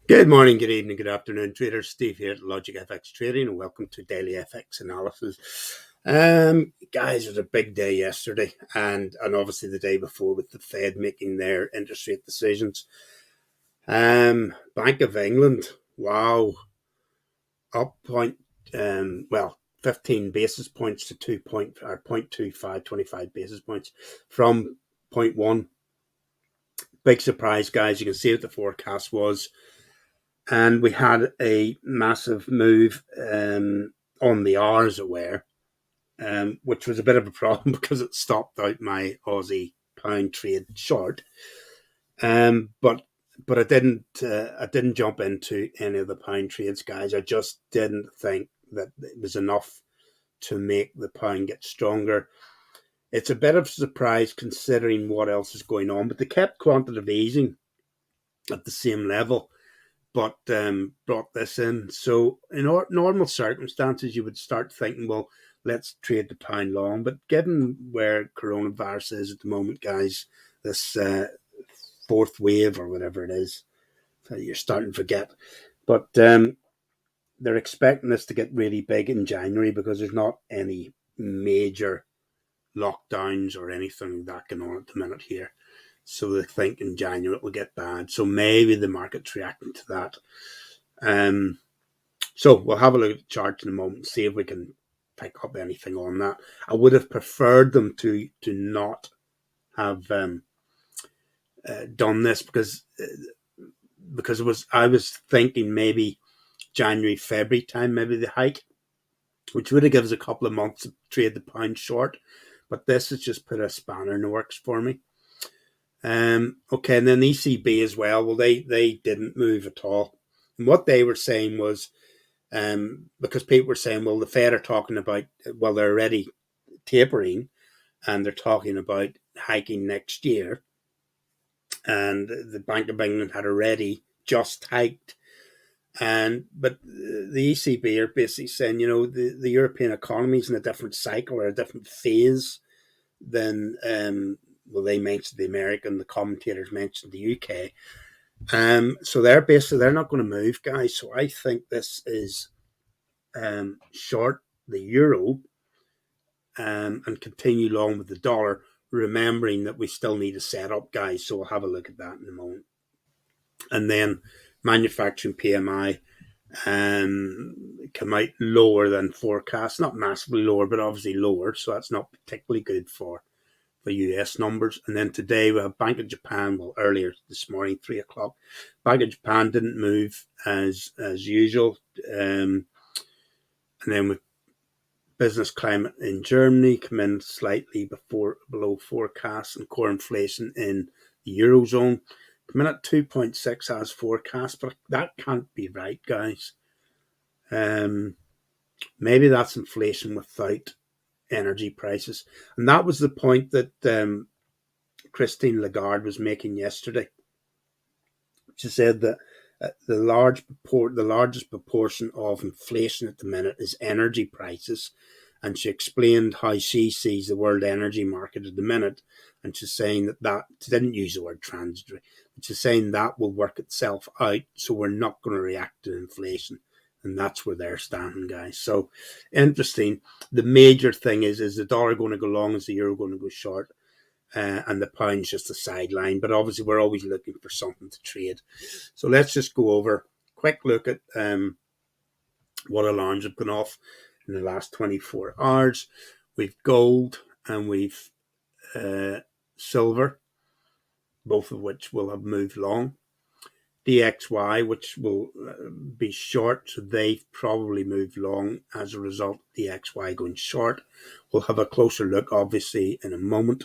Good morning, good evening, good afternoon, traders. Steve here at Logic FX Trading, and welcome to Daily FX Analysis. Guys, it was a big day yesterday, and obviously the day before with the Fed making their interest rate decisions. Bank of England, wow, up 15 basis points to 0.25, 25 basis points from zero point 0.1. Big surprise, guys. You can see what the forecast was. And we had a massive move on the hour, as it were, which was a bit of a problem because it stopped out my Aussie pound trade short. But I didn't jump into any of the pound trades, guys. I just didn't think that it was enough to make the pound get stronger. It's a bit of a surprise considering what else is going on, but they kept quantitative easing at the same level, but brought this in. So in normal circumstances, you would start thinking, well, let's trade the pound long. But given where coronavirus is at the moment, guys, this fourth wave or whatever it is, you're starting to forget. But they're expecting this to get really big in January because there's not any major lockdowns or anything like that going on at the minute here. So they think in January it will get bad. So maybe the market's reacting to that. So we'll have a look at the chart in a moment, see if we can pick up anything on that. I would have preferred them to not have done this because I was thinking maybe January, February time, maybe the hike, which would have given us a couple of months to trade the pound short. But this has just put a spanner in the works for me. Okay, and then ECB as well. Well, they didn't move at all. And what they were saying was, because people were saying, well, the Fed are talking about, well, they're already tapering, and they're talking about hiking next year. And the Bank of England had already just hiked. But the ECB are basically saying, the European economy is in a different cycle or a different phase than they mentioned the American, the commentators mentioned the UK. So they're not going to move, guys. So I think this is short the euro and continue long with the dollar, remembering that we still need a setup, guys. So we'll have a look at that in a moment. And then manufacturing PMI come out lower than forecast, not massively lower, but obviously lower. So that's not particularly good for US numbers. And then today we have Bank of Japan. Well, earlier this morning, 3:00, Bank of Japan didn't move as usual. And then with business climate in Germany come in slightly below forecast, and core inflation in the Eurozone come in at 2.6 as forecast, but that can't be right, guys. Maybe that's inflation without energy prices. And that was the point that Christine Lagarde was making yesterday. She said that the largest proportion of inflation at the minute is energy prices, and she explained how she sees the world energy market at the minute. And she's saying that she didn't use the word transitory, but she's saying that will work itself out, so we're not going to react to inflation. And that's where they're standing, guys. So interesting. The major thing is the dollar going to go long? Is the euro going to go short? And the pound's just a sideline. But obviously, we're always looking for something to trade. So let's just go over a quick look at what alarms have gone off in the last 24 hours. We've gold and we've silver, both of which will have moved long. DXY, which will be short, so they've probably moved long as a result of DXY going short. We'll have a closer look, obviously, in a moment.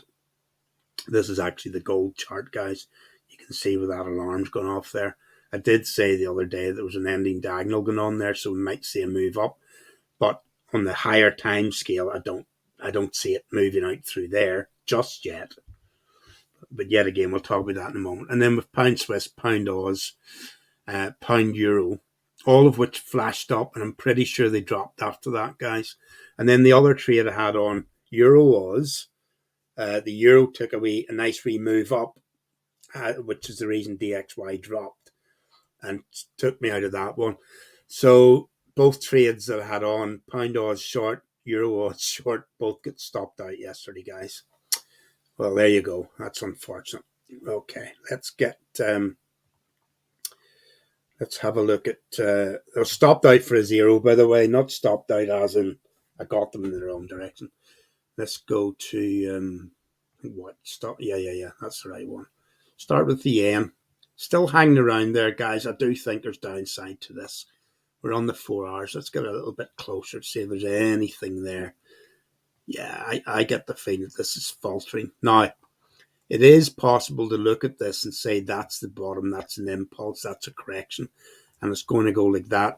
This is actually the gold chart, guys. You can see where that alarm's gone off there. I did say the other day there was an ending diagonal going on there, so we might see a move up. But on the higher time scale, I don't see it moving out through there just yet. But yet again, we'll talk about that in a moment. And then with pound Swiss, pound Oz, pound euro, all of which flashed up, and I'm pretty sure they dropped after that, guys. And then the other trade I had on euro Oz, the euro took a nice wee move up, which is the reason DXY dropped. and took me out of that one. So both trades that I had on, pound Oz short, euro Oz short, both get stopped out yesterday, guys. Well, there you go. That's unfortunate. Okay, let's have a look at. They're stopped out for a zero, by the way, not stopped out as in I got them in the wrong direction. Let's go to what stop? Yeah. That's the right one. Start with the yen. Still hanging around there, guys. I do think there's downside to this. We're on the 4 hours. Let's get a little bit closer to see if there's anything there. Yeah, I get the feeling that this is faltering. Now, it is possible to look at this and say that's the bottom, that's an impulse, that's a correction, and it's going to go like that.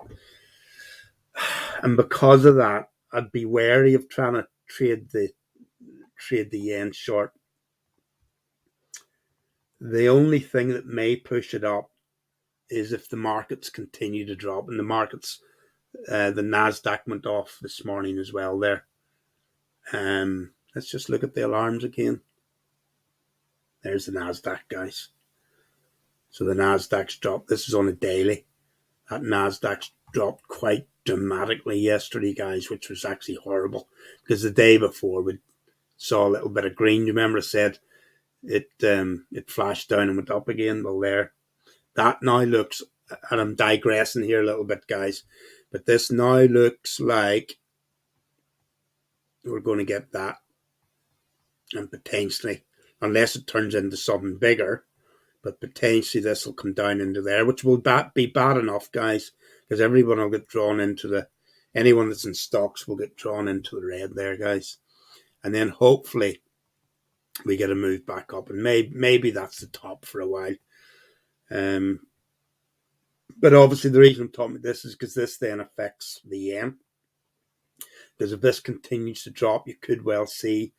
And because of that, I'd be wary of trying to trade the yen short. The only thing that may push it up is if the markets continue to drop, and the markets, the Nasdaq went off this morning as well. There, let's just look at the alarms again. There's the Nasdaq, guys. So the Nasdaq's dropped. This is on a daily. That Nasdaq's dropped quite dramatically yesterday, guys, which was actually horrible because the day before we saw a little bit of green. You remember I said it flashed down and went up again. Well, there, that now looks, and I'm digressing here a little bit, guys, but this now looks like we're going to get that, and potentially, unless it turns into something bigger, but potentially this will come down into there, which will be bad enough, guys, because everyone will get drawn into anyone that's in stocks will get drawn into the red there, guys. And then hopefully we get a move back up, and maybe that's the top for a while. But obviously the reason I'm talking about this is because this then affects the yen. Because if this continues to drop, you could well see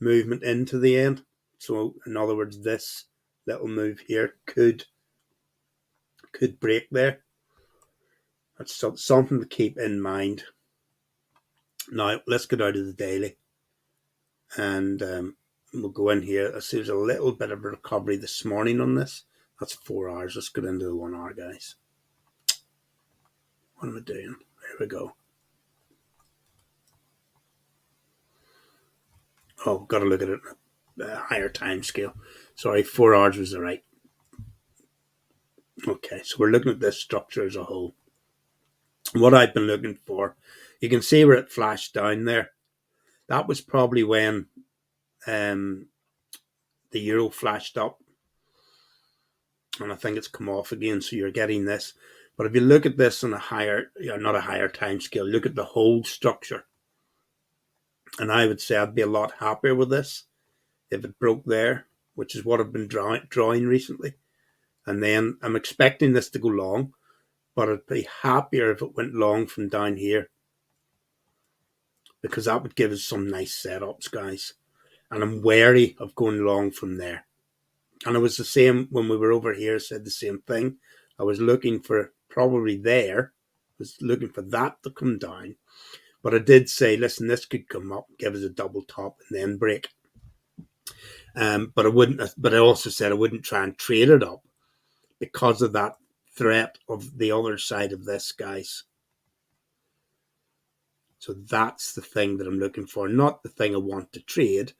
movement into the yen. So in other words, this little move here could break there. That's something to keep in mind. Now let's get out of the daily, and we'll go in here. I see there's a little bit of a recovery this morning on this. That's 4 hours. Let's get into the 1 hour, guys. What am I doing? There we go. Oh, got to look at it a higher time scale. Sorry, 4 hours was the right. Okay, so we're looking at this structure as a whole. What I've been looking for, you can see where it flashed down there. That was probably when the euro flashed up, and I think it's come off again. So you're getting this. But if you look at this on a higher, not a higher time scale, look at the whole structure. And I would say I'd be a lot happier with this if it broke there, which is what I've been drawing recently. And then I'm expecting this to go long, but I'd be happier if it went long from down here, because that would give us some nice setups, guys. And I'm wary of going long from there. And it was the same when we were over here, said the same thing. I was looking for probably there, was looking for that to come down. But I did say, listen, this could come up, give us a double top, and then break. But I wouldn't. But I also said I wouldn't try and trade it up because of that threat of the other side of this, guys. So that's the thing that I'm looking for, not the thing I want to trade,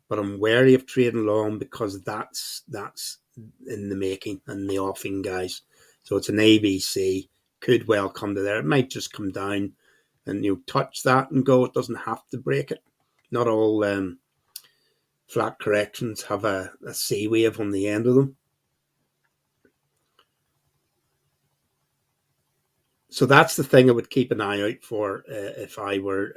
but I'm wary of trading long because that's in the making and the offing, guys. So it's an ABC, could well come to there. It might just come down and touch that and go. It doesn't have to break it. Not all flat corrections have a C wave on the end of them. So that's the thing I would keep an eye out for if I were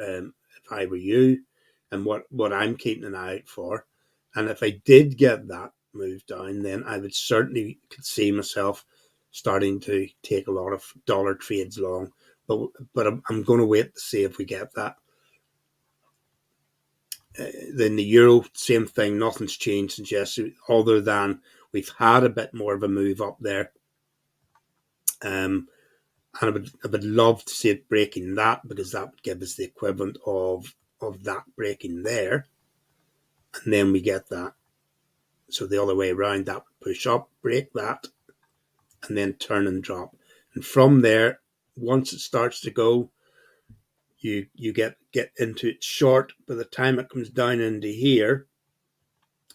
you, and what I'm keeping an eye out for. And if I did get that move down, then I would certainly could see myself starting to take a lot of dollar trades long. But I'm going to wait to see if we get that. Then the euro, same thing. Nothing's changed since yesterday, other than we've had a bit more of a move up there. And I would love to see it breaking that, because that would give us the equivalent of that breaking there. And then we get that. So the other way around, that would push up, break that, and then turn and drop. And from there, once it starts to go, you get into it short. By the time it comes down into here,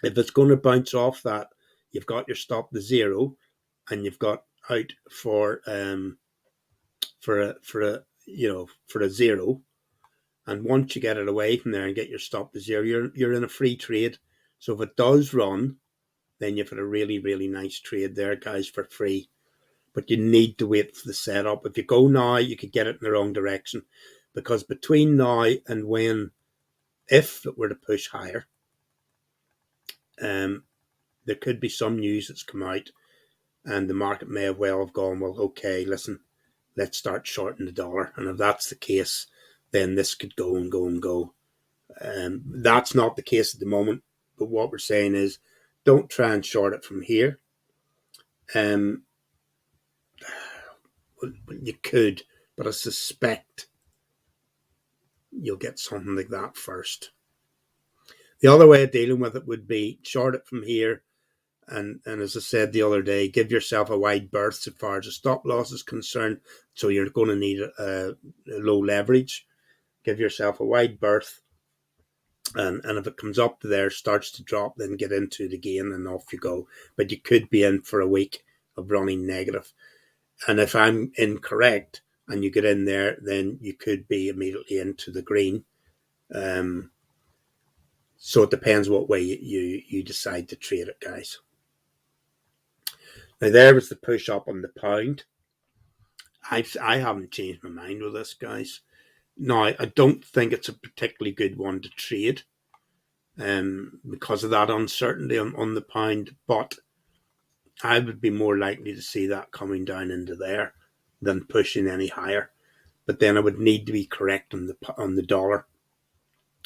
if it's going to bounce off that, you've got your stop to zero, and you've got out for a zero. And once you get it away from there and get your stop to zero, you're in a free trade. So if it does run, then you've got a really, really nice trade there, guys, for free. But you need to wait for the setup. If you go now, you could get it in the wrong direction, because between now and when, if it were to push higher, there could be some news that's come out, and the market may well have gone, well, okay, listen, let's start shorting the dollar. And if that's the case, then this could go and go and go. That's not the case at the moment. But what we're saying is, don't try and short it from here. You could, but I suspect you'll get something like that first. The other way of dealing with it would be short it from here, and as I said the other day, give yourself a wide berth as far as the stop loss is concerned. So you're going to need a low leverage. Give yourself a wide berth, and if it comes up to there, starts to drop, then get into it again, and off you go. But you could be in for a week of running negative. And if I'm incorrect and you get in there, then you could be immediately into the green. So it depends what way you decide to trade it, guys. Now, there was the push up on the pound. I haven't changed my mind with this, guys. Now, I don't think it's a particularly good one to trade because of that uncertainty on the pound, but I would be more likely to see that coming down into there than pushing any higher. But then I would need to be correct on the dollar.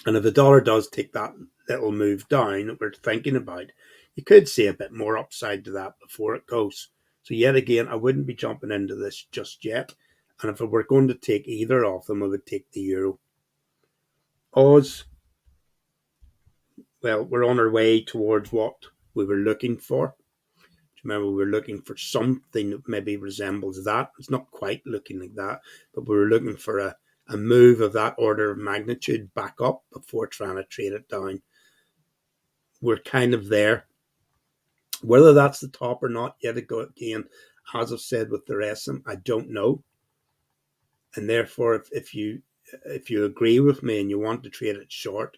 And if the dollar does take that little move down that we're thinking about, you could see a bit more upside to that before it goes. So yet again, I wouldn't be jumping into this just yet. And if I were going to take either of them, I would take the euro. Oz, well, we're on our way towards what we were looking for. Remember, we were looking for something that maybe resembles that. It's not quite looking like that, but we were looking for a move of that order of magnitude back up before trying to trade it down. We're kind of there. Whether that's the top or not, yet again, as I've said with the rest of them, I don't know. And therefore, if you agree with me and you want to trade it short,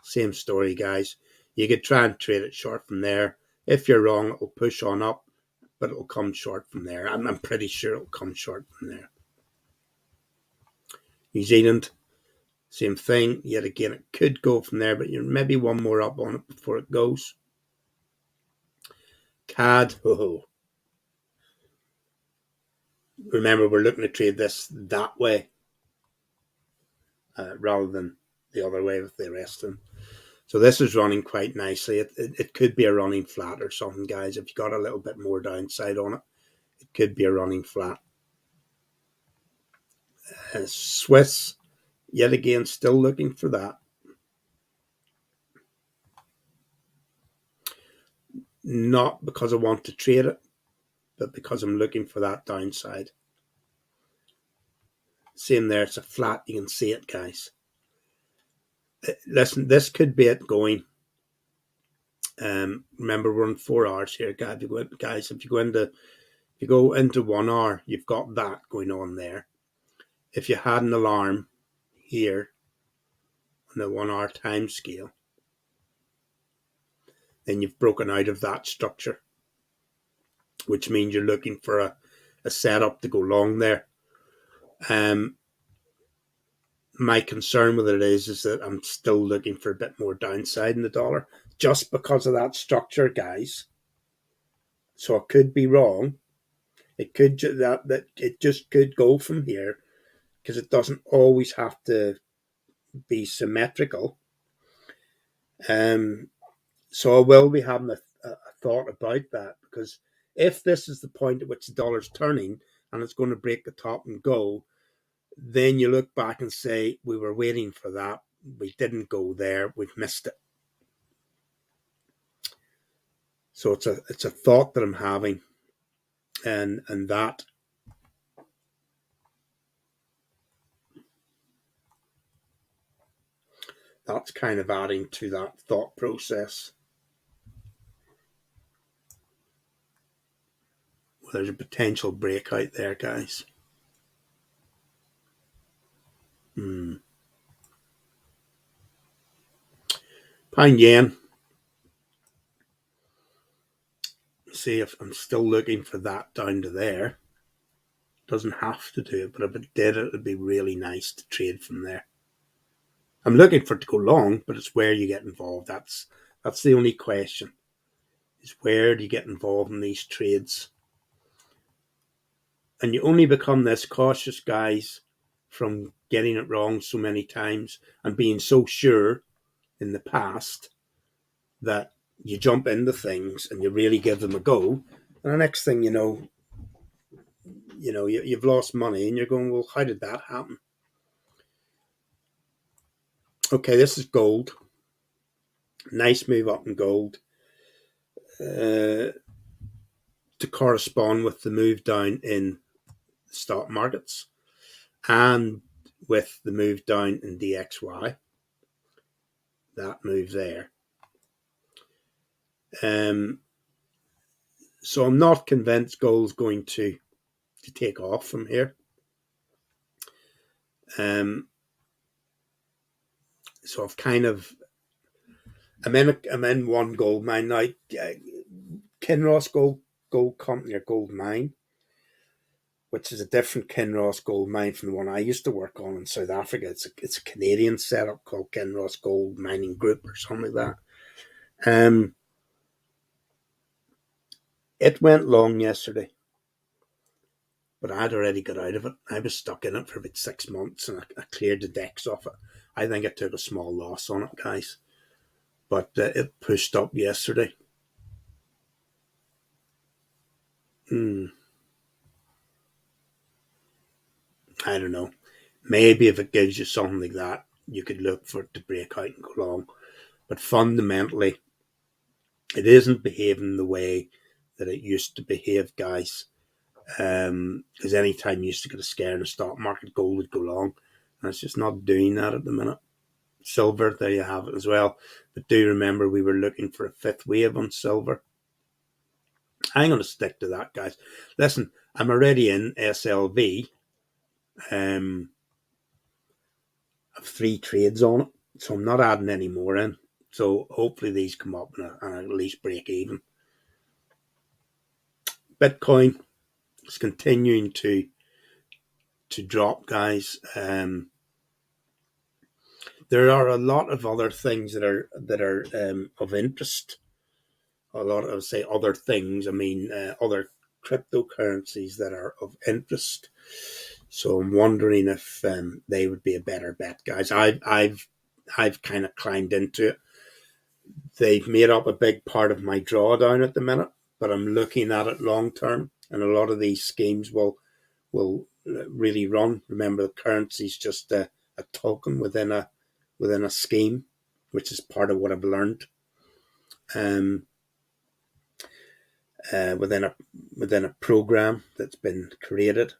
same story, guys. You could try and trade it short from there. If you're wrong, it'll push on up, but it'll come short from there. I'm pretty sure it'll come short from there. New Zealand, same thing. Yet again, it could go from there, but you're maybe one more up on it before it goes. CAD, remember, we're looking to trade this that way rather than the other way with the rest of them. So this is running quite nicely. It could be a running flat or something, guys. If you got a little bit more downside on it, it could be a running flat. Swiss, yet again, still looking for that. Not because I want to trade it, but because I'm looking for that downside. Same there, it's a flat. You can see it, guys. Listen, this could be it going. Remember, we're on 4 hours here, guys. If you go into 1 hour, you've got that going on there. If you had an alarm here on the 1 hour time scale, then you've broken out of that structure, which means you're looking for a setup to go long there. My concern with it is that I'm still looking for a bit more downside in the dollar just because of that structure, guys. So I could be wrong. It could that it just could go from here because it doesn't always have to be symmetrical. So I will be having a thought about that, because if this is the point at which the dollar's turning and it's going to break the top and go, then you look back and say, we were waiting for that. We didn't go there. We've missed it. So it's a thought that I'm having. and that's kind of adding to that thought process. Well, there's a potential breakout there, guys. Pound yen. See if I'm still looking for that down to there. Doesn't have to do it, but if it did, it would be really nice to trade from there. I'm looking for it to go long, but it's where you get involved. That's the only question. Is where do you get involved in these trades? And you only become this cautious, guys, from getting it wrong so many times and being so sure in the past that you jump into things and you really give them a go. And the next thing you've lost money and you're going, well, how did that happen? Okay, this is gold. Nice move up in gold to correspond with the move down in stock markets and with the move down in DXY. That move there. So I'm not convinced gold's going to take off from here. So I'm in one gold mine now. Kinross Gold Company or Gold Mine, which is a different Kinross Gold Mine from the one I used to work on in South Africa. It's a Canadian setup called Kinross Gold Mining Group or something like that. It went long yesterday, but I'd already got out of it. I was stuck in it for about 6 months, and I cleared the decks off it. I think I took a small loss on it, guys, but it pushed up yesterday. I don't know. Maybe if it gives you something like that, you could look for it to break out and go long. But fundamentally, it isn't behaving the way that it used to behave, guys. Because anytime you used to get a scare in the stock market, gold would go long. And it's just not doing that at the minute. Silver, there you have it as well. But do remember we were looking for a fifth wave on silver. I'm going to stick to that, guys. Listen, I'm already in SLV. I have 3 trades on it, so I'm not adding any more in. So hopefully these come up and at least break even. Bitcoin is continuing to drop, guys. There are a lot of other things that are of interest. A lot of, say, other things. I mean, other cryptocurrencies that are of interest. So I'm wondering if they would be a better bet, guys. I've kind of climbed into it. They've made up a big part of my drawdown at the minute, but I'm looking at it long term, and a lot of these schemes will really run. Remember, the currency is just a token within a scheme, which is part of what I've learned. Within a program that's been created.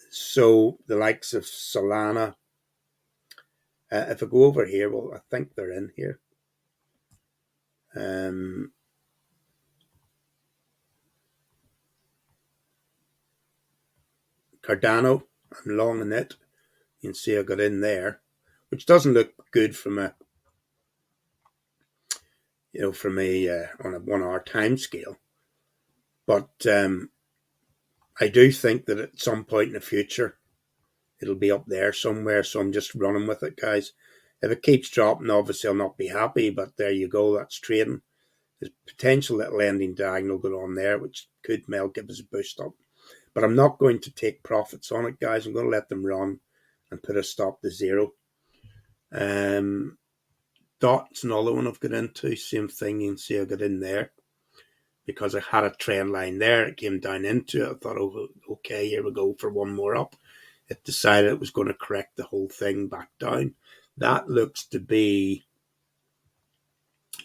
So the likes of Solana. If I go over here, well, I think they're in here. Cardano, I'm long in it. You can see I got in there, which doesn't look good from a on a 1 hour time scale. But I do think that at some point in the future, it'll be up there somewhere. So I'm just running with it, guys. If it keeps dropping, obviously I'll not be happy, but there you go. That's trading. There's potential that lending diagonal going on there, which could give us a boost up. But I'm not going to take profits on it, guys. I'm going to let them run and put a stop to 0. Dot's another one I've got into. Same thing. You can see I got in there because I had a trend line there. It came down into it. I thought, oh, okay, here we go for one more up. It decided it was going to correct the whole thing back down. That looks to be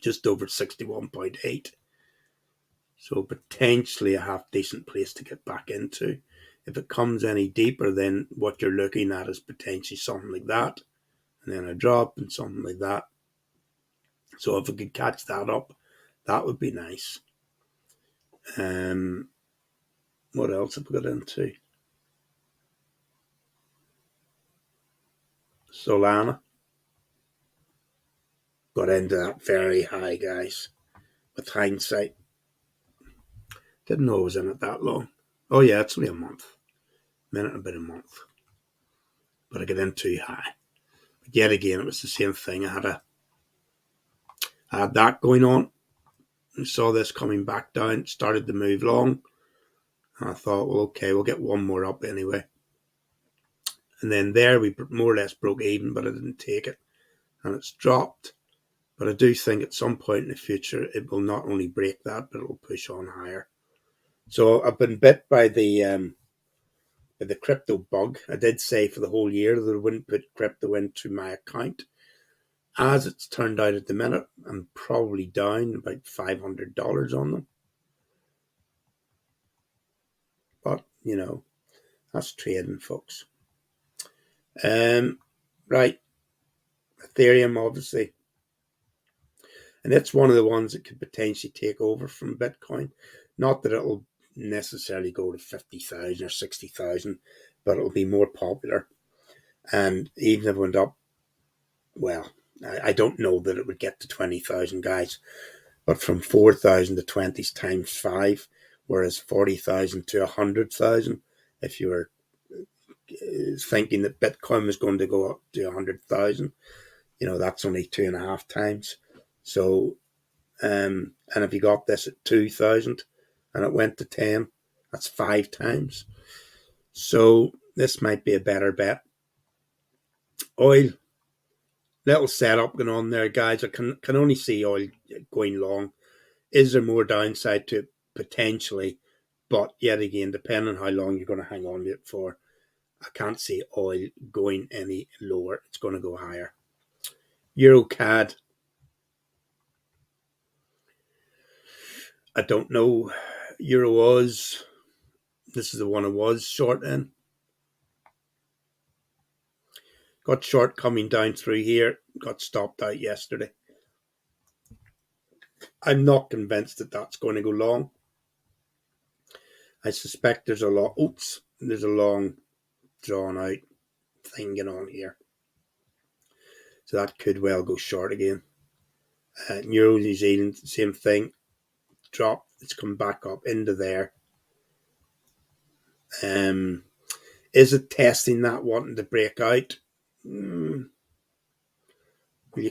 just over 61.8. So potentially a half decent place to get back into. If it comes any deeper, then what you're looking at is potentially something like that, and then a drop and something like that. So if we could catch that up, that would be nice. What else have we got into? Solana. Got into that very high, guys. With hindsight. Didn't know it was in it that long. Oh yeah, it's only a month. Minute and a bit a month. But I got in too high. But yet again, it was the same thing. I had that going on. I saw this coming back down, started to move long. And I thought, well, okay, we'll get one more up anyway. And then there we more or less broke even, but I didn't take it. And it's dropped. But I do think at some point in the future, it will not only break that, but it will push on higher. So I've been bit by the crypto bug. I did say for the whole year that I wouldn't put crypto into my account. As it's turned out at the minute, I'm probably down about $500 on them. But, that's trading, folks. Right. Ethereum, obviously. And it's one of the ones that could potentially take over from Bitcoin. Not that it'll necessarily go to 50,000 or 60,000, but it'll be more popular. And even if it went up, well, I don't know that it would get to 20,000, guys. But from 4,000 to 20 times 5, whereas 40,000 to 100,000, if you were thinking that Bitcoin was going to go up to 100,000, that's only 2.5 times. So, and if you got this at 2,000 and it went to 10, that's 5 times. So this might be a better bet. Oil, little setup going on there, guys. I can only see oil going long. Is there more downside to it? Potentially, but yet again, depending on how long you're going to hang on to it for, I can't see oil going any lower. It's going to go higher. EuroCAD, I don't know. EuroAus, this is the one I was short in. Got short coming down through here. Got stopped out yesterday. I'm not convinced that that's going to go long. I suspect there's a long drawn out thing going on here. So that could well go short again. Euro New Zealand, same thing. Drop. It's come back up into there. Is it testing that, wanting to break out? You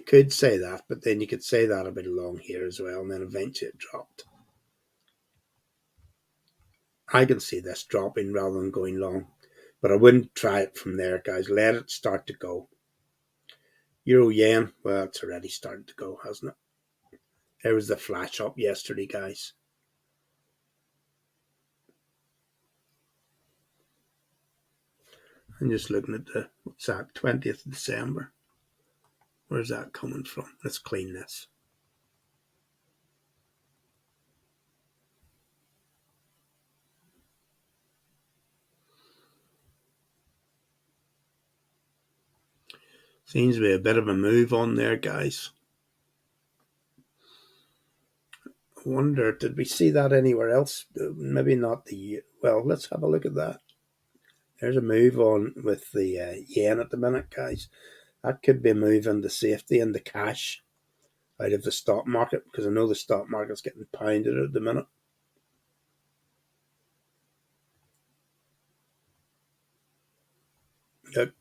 could say that, but then you could say that a bit along here as well, and then eventually it dropped. I can see this dropping rather than going long, but I wouldn't try it from there, guys. Let it start to go. Euro Yen, well, it's already started to go, hasn't it? There was the flash up yesterday, guys. I'm just looking at what's that, 20th of December. Where's that coming from? Let's clean this. Seems to be a bit of a move on there, guys. I wonder, did we see that anywhere else? Maybe not well, let's have a look at that. There's a move on with the yen at the minute, guys. That could be a move into safety and the cash out of the stock market, because I know the stock market's getting pounded at the minute. Yep.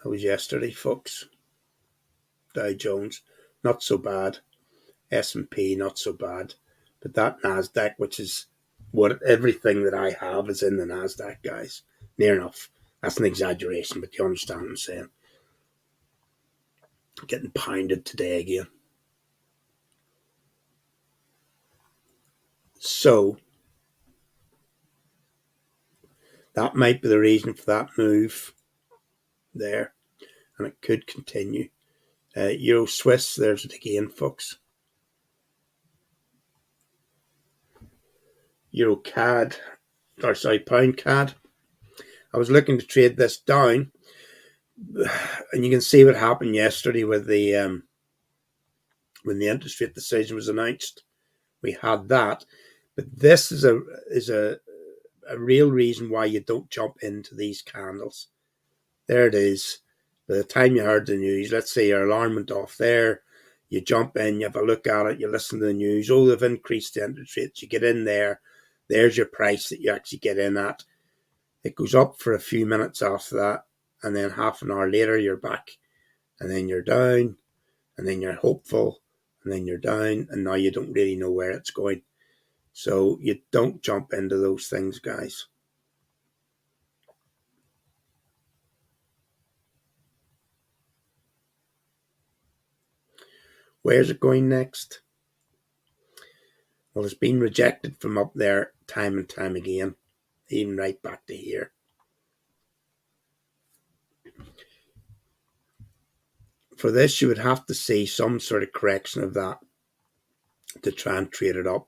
That was yesterday, folks. Dow Jones, not so bad. S&P, not so bad. But that NASDAQ, which is what everything that I have is in the NASDAQ, guys. Near enough. That's an exaggeration, but you understand what I'm saying. Getting pounded today again. So, that might be the reason for that move there. And it could continue. Euro Swiss, there's it again, folks. Euro CAD, or sorry, pound CAD. I was looking to trade this down, and you can see what happened yesterday with the when the interest rate decision was announced. We had that, but this is a real reason why you don't jump into these candles. There it is. By the time you heard the news, let's say your alarm went off there, you jump in, you have a look at it, you listen to the news, oh, they've increased the interest rates, you get in there, there's your price that you actually get in at. It goes up for a few minutes after that, and then half an hour later, you're back, and then you're down, and then you're hopeful, and then you're down, and now you don't really know where it's going. So you don't jump into those things, guys. Where's it going next? Well, it's been rejected from up there time and time again, even right back to here. For this, you would have to see some sort of correction of that to try and trade it up.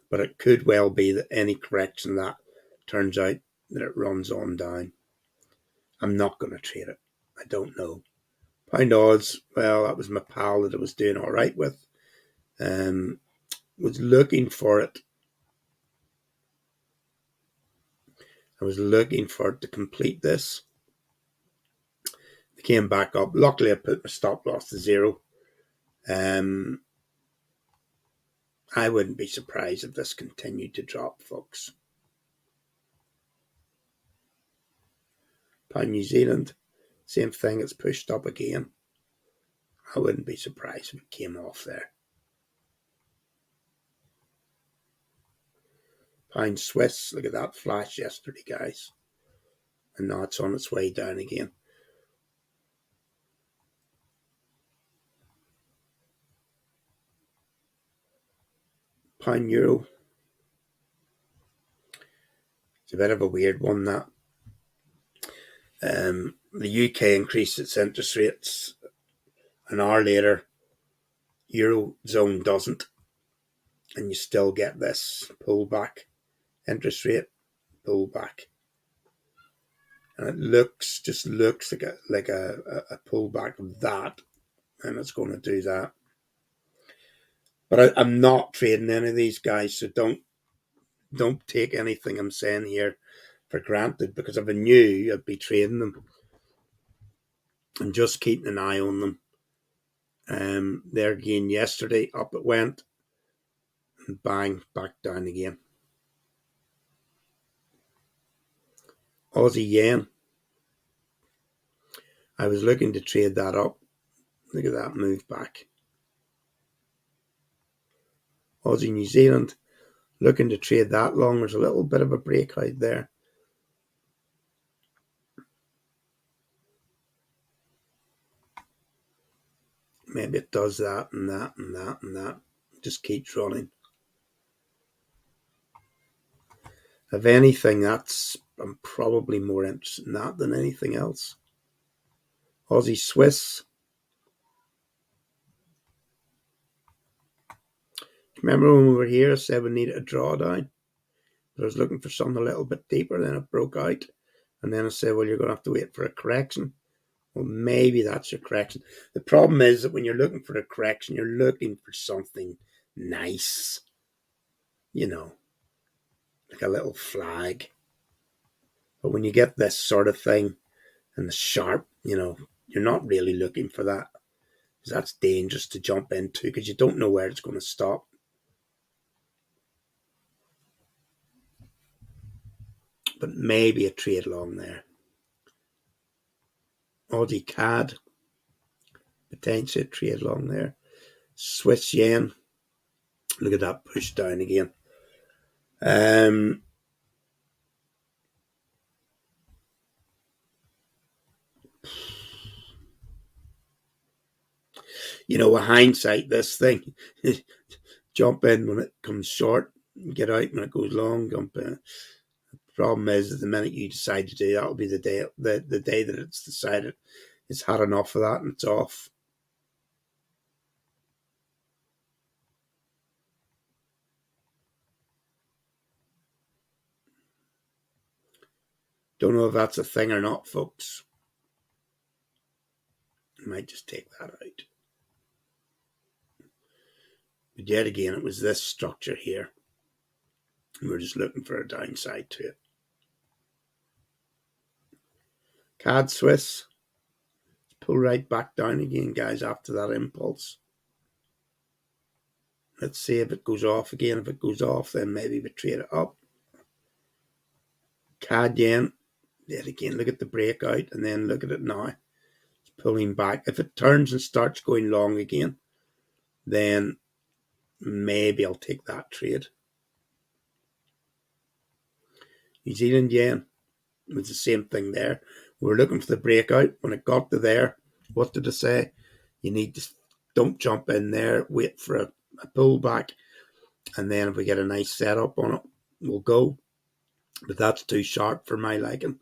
But it could well be that any correction that turns out that it runs on down. I'm not going to trade it. I don't know. Pound odds, well, that was my pal that I was doing all right with. Was looking for it. I was looking for it to complete this. It came back up. Luckily, I put my stop loss to 0. I wouldn't be surprised if this continued to drop, folks. Pound New Zealand, same thing, it's pushed up again. I wouldn't be surprised if it came off there. Pound Swiss, look at that flash yesterday, guys. And now it's on its way down again. Pound Euro. It's a bit of a weird one, that. The UK increased its interest rates. An hour later, Eurozone doesn't. And you still get this pullback. Interest rate pullback. And it just looks like a pullback of that. And it's going to do that. But I'm not trading any of these guys, so don't take anything I'm saying here for granted, because if I knew, I'd be trading them and just keeping an eye on them. There again yesterday, up it went, and bang, back down again. Aussie Yen. I was looking to trade that up. Look at that move back. Aussie New Zealand. Looking to trade that long. There's a little bit of a breakout there. Maybe it does that and that and that and that. Just keeps running. If anything, I'm probably more interested in that than anything else. Aussie Swiss. Remember when we were here, I said we needed a drawdown? But I was looking for something a little bit deeper, then it broke out. And then I said, well, you're going to have to wait for a correction. Well, maybe that's your correction. The problem is that when you're looking for a correction, you're looking for something nice. You know, like a little flag. But when you get this sort of thing and the sharp, you're not really looking for that. Because that's dangerous to jump into, because you don't know where it's going to stop. But maybe a trade long there. Aussie CAD, potentially a trade long there. Swiss Yen, look at that push down again. With hindsight, this thing, jump in when it comes short, get out when it goes long, jump in. The problem is that the minute you decide to do that will be the day that it's decided it's had enough of that and it's off. Don't know if that's a thing or not, folks. I might just take that out. But yet again, it was this structure here. And we're just looking for a downside to it. CAD Swiss. Pull right back down again, guys, after that impulse. Let's see if it goes off again. If it goes off, then maybe we trade it up. CAD Yen. Yet again, look at the breakout and then look at it now. It's pulling back. If it turns and starts going long again, then maybe I'll take that trade. New Zealand Yen. It was the same thing there. We were looking for the breakout. When it got to there, what did I say? You need to don't jump in there. Wait for a pullback. And then if we get a nice setup on it, we'll go. But that's too sharp for my liking.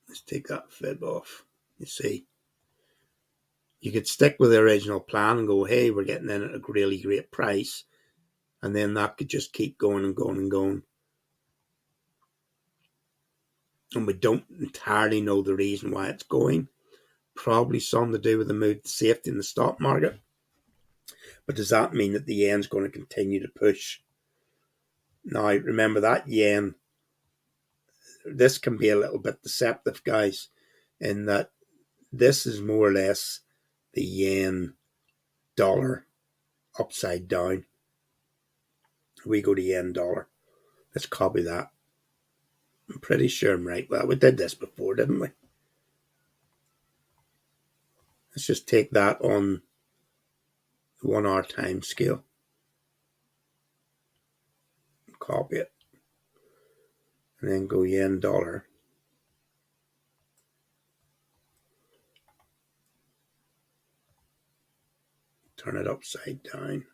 Let's take that fib off. You see, you could stick with the original plan and go, hey, we're getting in at a really great price. And then that could just keep going and going and going. And we don't entirely know the reason why it's going. Probably something to do with the move to safety in the stock market. But does that mean that the yen's going to continue to push? Now, remember that yen, this can be a little bit deceptive, guys, in that this is more or less the yen dollar upside down. We go to yen dollar. Let's copy that. I'm pretty sure I'm right. Well, we did this before, didn't we? Let's just take that on the 1 hour time scale. Copy it. And then go yen dollar. Turn it upside down.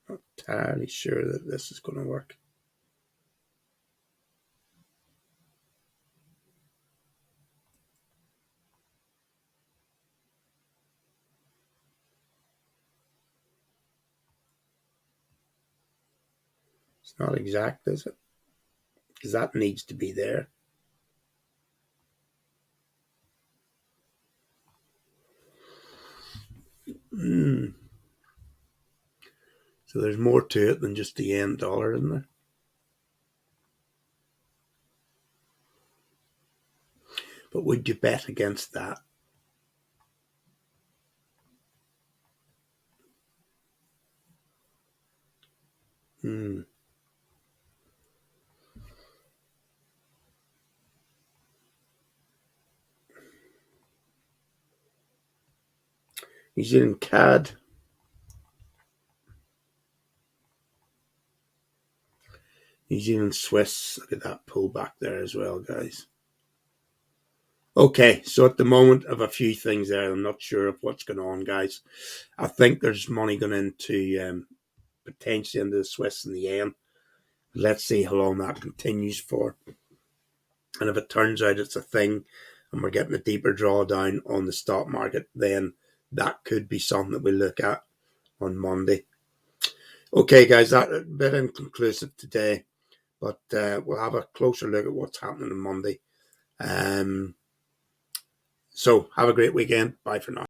Not entirely sure that this is going to work. It's not exact, is it? Because that needs to be there. So there's more to it than just the yen dollar, isn't there? But would you bet against that? New Zealand CAD. New Zealand Swiss. Look at that pullback there as well, guys. Okay, so at the moment, I have a few things there. I'm not sure of what's going on, guys. I think there's money going into potentially into the Swiss and the yen. Let's see how long that continues for. And if it turns out it's a thing and we're getting a deeper drawdown on the stock market, then that could be something that we look at on Monday. Okay, guys, that a bit inconclusive today, but we'll have a closer look at what's happening on Monday. So have a great weekend. Bye for now.